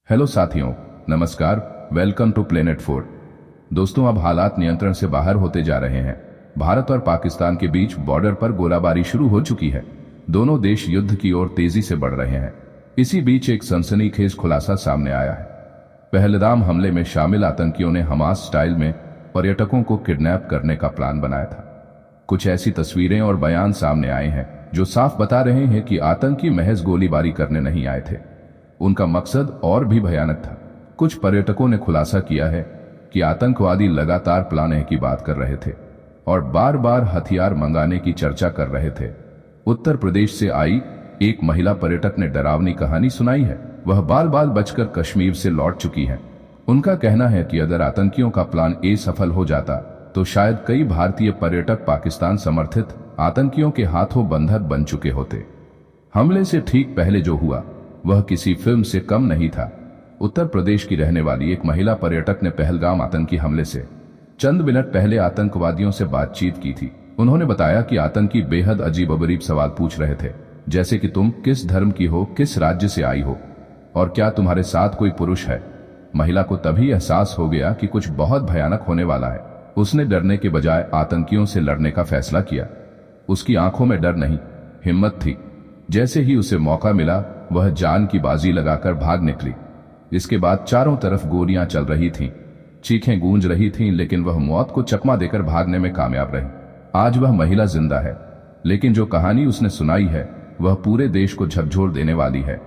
Hello साथियों, नमस्कार। Welcome to planet 4। दोस्तों, अब हालात नियंत्रण से बाहर होते जा रहे हैं। भारत और पाकिस्तान के बीच बॉर्डर पर गोलाबारी शुरू हो चुकी है। दोनों देश युद्ध की ओर तेजी से बढ़ रहे हैं। इसी बीच एक सनसनीखेज खुलासा सामने आया है। पहलगाम हमले में शामिल आतंकियों ने हमास स्टाइल में पर्यटकों को किडनैप करने का प्लान बनाया था। कुछ ऐसी तस्वीरें और बयान सामने आए हैं जो साफ बता रहे हैं कि आतंकी महज गोलीबारी करने नहीं आए थे, उनका मकसद और भी भयानक था। कुछ पर्यटकों ने खुलासा किया है कि आतंकवादी लगातार प्लान की बात कर रहे थे और बार बार हथियार मंगाने की चर्चा कर रहे थे। उत्तर प्रदेश से आई एक महिला पर्यटक ने डरावनी कहानी सुनाई है। वह बाल बाल बचकर कश्मीर से लौट चुकी है। उनका कहना है कि अगर आतंकियों का प्लान ए सफल हो जाता तो शायद कई भारतीय पर्यटक पाकिस्तान समर्थित आतंकियों के हाथों बंधक बन चुके होते। हमले से ठीक पहले जो हुआ वह किसी फिल्म से कम नहीं था। उत्तर प्रदेश की रहने वाली एक महिला पर्यटक ने पहलगाम आतंकी हमले से चंद मिनट पहले आतंकवादियों से बातचीत की थी। उन्होंने बताया कि आतंकी बेहद अजीबोगरीब सवाल पूछ रहे थे, जैसे कि तुम किस धर्म की हो, किस राज्य से आई हो और क्या तुम्हारे साथ कोई पुरुष है। महिला को तभी एहसास हो गया कि कुछ बहुत भयानक होने वाला है। उसने डरने के बजाय आतंकियों से लड़ने का फैसला किया। उसकी आंखों में डर नहीं, हिम्मत थी। जैसे ही उसे मौका मिला वह जान की बाजी लगाकर भाग निकली। इसके बाद चारों तरफ गोलियां चल रही थीं, चीखें गूंज रही थीं, लेकिन वह मौत को चकमा देकर भागने में कामयाब रही। आज वह महिला जिंदा है, लेकिन जो कहानी उसने सुनाई है वह पूरे देश को झकझोर देने वाली है।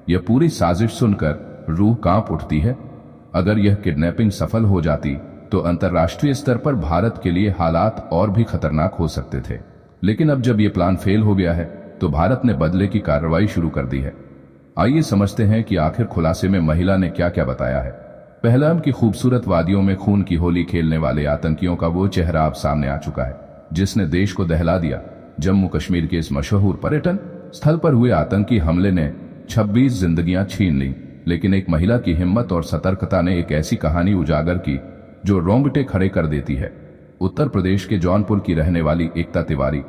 यह पूरी साजिश सुनकर रूह कांप उठती है। अगर यह किडनैपिंग सफल हो जाती तो अंतर्राष्ट्रीय स्तर पर भारत के लिए हालात और भी खतरनाक हो सकते थे। लेकिन अब जब यह प्लान फेल हो गया है तो भारत ने बदले की कार्रवाई शुरू कर दी है। आइए समझते हैं कि आखिर खुलासे में महिला ने क्या क्या बताया है। पहलगाम की खूबसूरत वादियों में खून की होली खेलने वाले आतंकियों का वो चेहरा अब सामने आ चुका है जिसने देश को दहला दिया। जम्मू कश्मीर के इस मशहूर पर्यटन स्थल पर हुए आतंकी हमले ने 26 जिंदगियां छीन ली, लेकिन एक महिला की हिम्मत और सतर्कता ने एक ऐसी कहानी उजागर की जो रोंगटे खड़े कर देती है। उत्तर प्रदेश के जौनपुर की रहने वाली एकता तिवारी,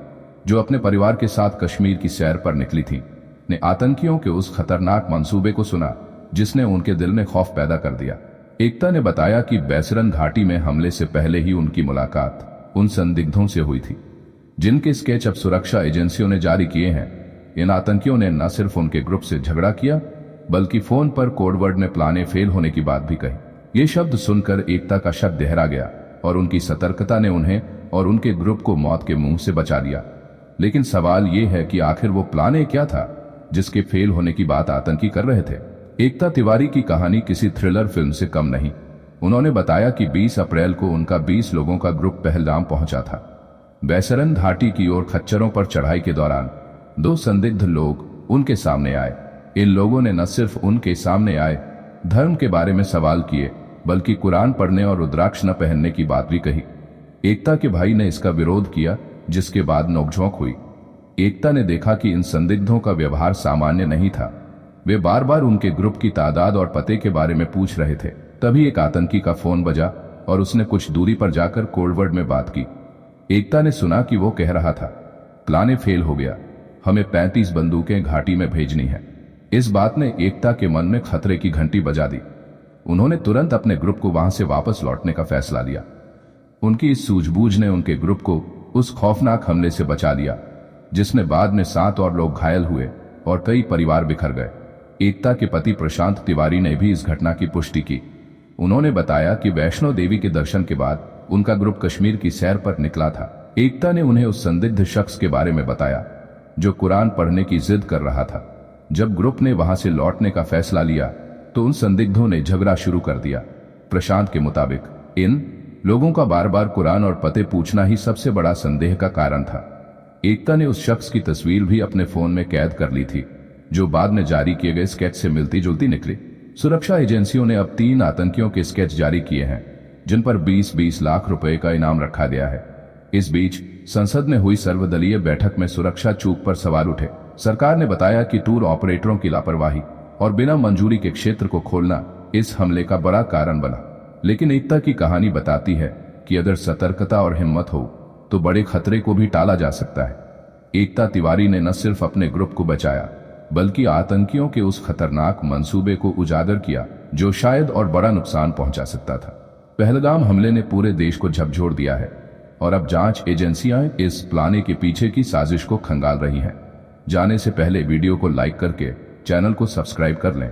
जो अपने परिवार के साथ कश्मीर की सैर पर निकली थी, ने आतंकियों के उस खतरनाक मंसूबे को सुना जिसने उनके दिल में खौफ पैदा कर दिया। एकता ने बताया कि बैसरन घाटी में हमले से पहले ही उनकी मुलाकात उन संदिग्धों से हुई थी जिनके स्केच अब सुरक्षा एजेंसियों ने जारी किए हैं। इन आतंकियों ने न सिर्फ उनके ग्रुप से झगड़ा किया बल्कि फोन पर कोडवर्ड में प्लाने फेल होने की बात भी कही। ये शब्द सुनकर एकता का शक गहरा गया और उनकी सतर्कता ने उन्हें और उनके ग्रुप को मौत के मुंह से बचा लिया। लेकिन सवाल यह है कि आखिर वो प्लाने क्या था जिसके फेल होने की बात आतंकी कर रहे थे। एकता तिवारी की कहानी किसी थ्रिलर फिल्म से कम नहीं। उन्होंने बताया कि 20 अप्रैल को उनका 20 लोगों का ग्रुप पहलगाम पहुंचा था। बैसरन घाटी की ओर खच्चरों पर चढ़ाई के दौरान 2 संदिग्ध लोग उनके सामने आए। इन लोगों ने न सिर्फ उनके सामने आए धर्म के बारे में सवाल किए बल्कि कुरान पढ़ने और रुद्राक्ष न पहनने की बात भी कही। एकता के भाई ने इसका विरोध किया, जिसके बाद नोकझोंक हुई। एकता ने देखा कि इन संदिग्धों का व्यवहार सामान्य नहीं था। वे बार बार उनके ग्रुप की तादाद और पते के बारे में पूछ रहे थे। तभी एक आतंकी का फोन बजा और उसने कुछ दूरी पर जाकर कोडवर्ड में बात की। एकता ने सुना कि वो कह रहा था, प्लाने फेल हो गया, हमें 35 बंदूकें घाटी में भेजनी है। इस बात ने एकता के मन में खतरे की घंटी बजा दी। उन्होंने तुरंत अपने ग्रुप को वहां से वापस लौटने का फैसला लिया। उनकी इस सूझबूझ ने उनके ग्रुप को उस खौफनाक हमले से बचा लिया जिसमें बाद में 7 और लोग घायल हुए और कई परिवार बिखर गए। एकता के पति प्रशांत तिवारी ने भी इस घटना की पुष्टि की। उन्होंने बताया कि वैष्णो देवी के दर्शन के बाद उनका ग्रुप कश्मीर की सैर पर निकला था। एकता ने उन्हें उस संदिग्ध शख्स के बारे में बताया जो कुरान पढ़ने की जिद कर रहा था। जब ग्रुप ने वहां से लौटने का फैसला लिया तो उन संदिग्धों ने झगड़ा शुरू कर दिया। प्रशांत के मुताबिक इन लोगों का बार बार कुरान और पते पूछना ही सबसे बड़ा संदेह का कारण था। एकता ने उस शख्स की तस्वीर भी अपने फोन में कैद कर ली थी, जो बाद में जारी किए गए स्केच से मिलती जुलती निकली। सुरक्षा एजेंसियों ने अब 3 आतंकियों के स्केच जारी किए हैं जिन पर 20-20 लाख रुपए का इनाम रखा गया है। इस बीच संसद में हुई सर्वदलीय बैठक में सुरक्षा चूक पर सवाल उठे। सरकार ने बताया कि टूर ऑपरेटरों की लापरवाही और बिना मंजूरी के क्षेत्र को खोलना इस हमले का बड़ा कारण बना। लेकिन एकता की कहानी बताती है कि अगर सतर्कता और हिम्मत हो तो बड़े खतरे को भी टाला जा सकता है। एकता तिवारी ने न सिर्फ अपने ग्रुप को बचाया बल्कि आतंकियों के उस खतरनाक मंसूबे को उजागर किया जो शायद और बड़ा नुकसान पहुंचा सकता था। पहलगाम हमले ने पूरे देश को झकझोर दिया है और अब जांच एजेंसियां इस प्लान के पीछे की साजिश को खंगाल रही हैं। जाने से पहले वीडियो को लाइक करके चैनल को सब्सक्राइब कर लें